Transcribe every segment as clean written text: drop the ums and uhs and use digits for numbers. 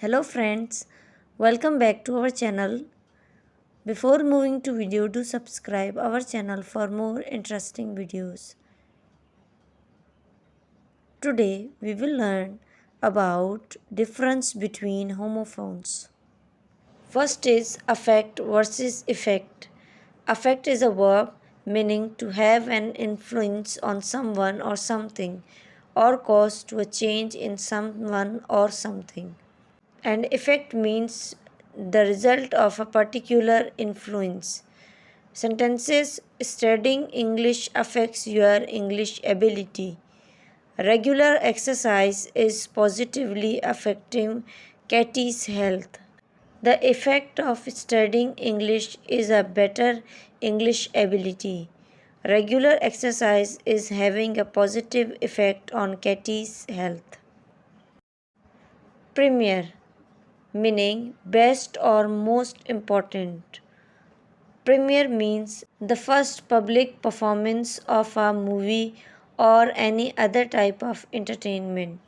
Hello friends, welcome back to our channel. Before moving to video, do subscribe our channel for more interesting videos. Today we will learn about difference between homophones. First is affect versus effect. Affect is a verb meaning to have an influence on someone or something or cause to a change in someone or something. And effect means the result of a particular influence. Sentences studying English affects your English ability. Regular exercise is positively affecting Katie's health. The effect of studying English is a better English ability. Regular exercise is having a positive effect on Katie's health. Premier meaning best or most important. Premiere means the first public performance of a movie or any other type of entertainment.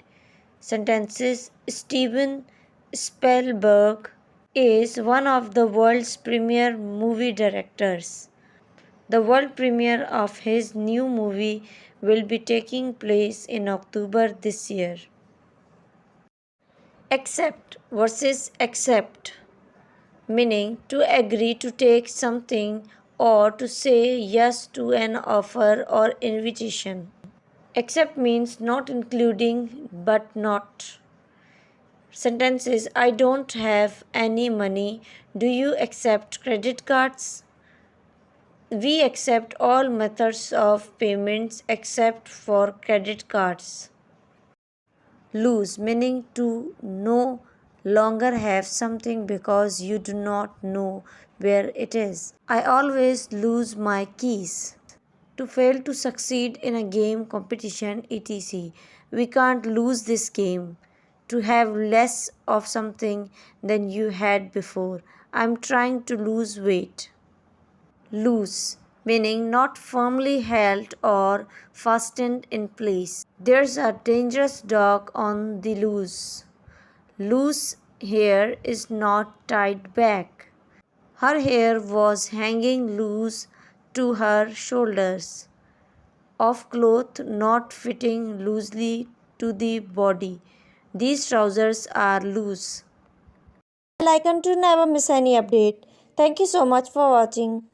Sentences Steven Spielberg is one of the world's premier movie directors. The world premiere of his new movie will be taking place in October this year. Accept versus accept meaning to agree to take something or to say yes to an offer or invitation. Accept means not including but not. Sentences I don't have any money. Do you accept credit cards? We accept all methods of payments except for credit cards. Lose meaning to no longer have something because you do not know where it is. I always lose my keys. To fail to succeed in a game competition etc. We can't lose this game. To have less of something than you had before. I'm trying to lose weight. Loose meaning not firmly held or fastened in place. There's a dangerous dog on the loose. Loose hair is not tied back. Her hair was hanging loose to her shoulders, of cloth not fitting loosely to the body. These trousers are loose. Bell icon to never miss any update. Thank you so much for watching.